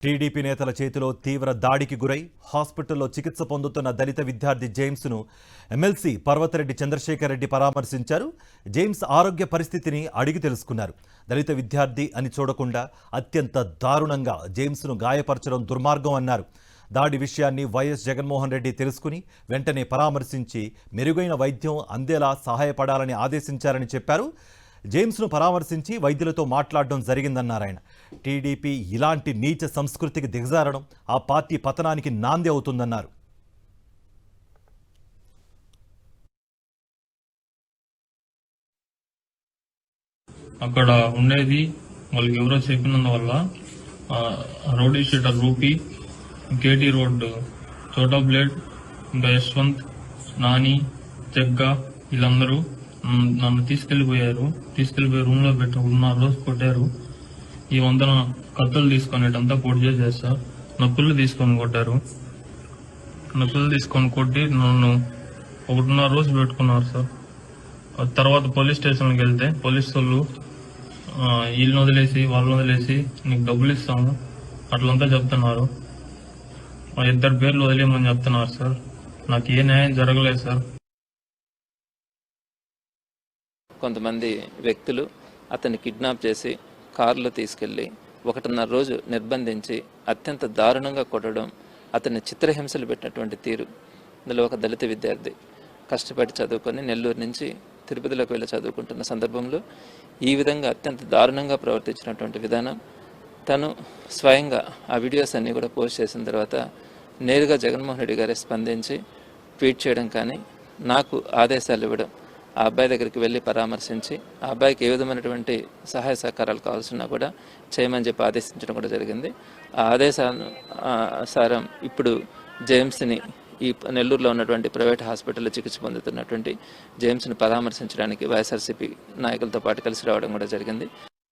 TDP నేతల చేతిలో తీవ్ర దాడికి గురై హాస్పిటల్లో చికిత్స పొందుతున్న దళిత విద్యార్థి జేమ్స్ను ఎమ్మెల్సీ పర్వతరెడ్డి చంద్రశేఖర్ రెడ్డి పరామర్శించారు. జేమ్స్ ఆరోగ్య పరిస్థితిని అడిగి తెలుసుకున్నారు. దళిత విద్యార్థి అని చూడకుండా అత్యంత దారుణంగా జేమ్స్ను గాయపరచడం దుర్మార్గం అన్నారు. దాడి విషయాన్ని వైఎస్ జగన్మోహన్ రెడ్డి తెలుసుకుని వెంటనే పరామర్శించి మెరుగైన వైద్యం అందేలా సహాయపడాలని ఆదేశించారని చెప్పారు. జేమ్స్ను పరామర్శించి వైద్యులతో మాట్లాడడం జరిగిందన్నారు ఆయన. టీడీపీ ఇలాంటి నీచ సంస్కృతికి దిగజారడం ఆ పార్టీ పతనానికి నాంది అవుతుందన్నారు. అక్కడ ఉండేది వాళ్ళకి ఎవరో చెప్పినందువల్ల rowdy sheeter Rupi, KT road Chota blade, ఇంకా యశ్వంత్, నాని, జగ్గా వీళ్ళందరూ నన్ను తీసుకెళ్లిపోయి రూమ్ లో పెట్టి 1.5 రోజు కొట్టారు. ఈ వందన కత్తులు తీసుకునేటంతా పొడి చేశారు సార్. నొప్పులు తీసుకొని కొట్టారు. నొప్పులు తీసుకొని కొట్టి నన్ను 1.5 రోజు పెట్టుకున్నారు సార్. తర్వాత పోలీస్ స్టేషన్కి వెళ్తే పోలీసు వాళ్ళు వీళ్ళని వదిలేసి వాళ్ళని వదిలేసి నీకు డబ్బులు ఇస్తాము అట్లంతా చెప్తున్నారు. 2 పేర్లు వదిలేయమని చెప్తున్నారు సార్. నాకు ఏ న్యాయం జరగలేదు సార్. కొంతమంది వ్యక్తులు అతన్ని కిడ్నాప్ చేసి కారులో తీసుకెళ్లి 1.5 రోజు నిర్బంధించి అత్యంత దారుణంగా కొట్టడం, అతన్ని చిత్రహింసలు పెట్టినటువంటి తీరు. ఇందులో ఒక దళిత విద్యార్థి కష్టపడి చదువుకొని నెల్లూరు నుంచి తిరుపతిలోకి వెళ్ళి చదువుకుంటున్న సందర్భంలో ఈ విధంగా అత్యంత దారుణంగా ప్రవర్తించినటువంటి విధానం, తను స్వయంగా ఆ వీడియోస్ అన్నీ కూడా పోస్ట్ చేసిన తర్వాత నేరుగా జగన్మోహన్ రెడ్డి గారే స్పందించి ట్వీట్ చేయడం కానీ, నాకు ఆదేశాలు ఇవ్వడం, ఆ అబ్బాయి దగ్గరికి వెళ్ళి పరామర్శించి ఆ అబ్బాయికి ఏ విధమైనటువంటి సహాయ సహకారాలు కావాల్సినా కూడా చేయమని చెప్పి ఆదేశించడం కూడా జరిగింది. ఆ ఆదేశానుసారం ఇప్పుడు జేమ్స్ని ఈ నెల్లూరులో ఉన్నటువంటి ప్రైవేట్ హాస్పిటల్లో చికిత్స పొందుతున్నటువంటి జేమ్స్ని పరామర్శించడానికి వైఎస్ఆర్సీపీ నాయకులతో పాటు కలిసి రావడం కూడా జరిగింది.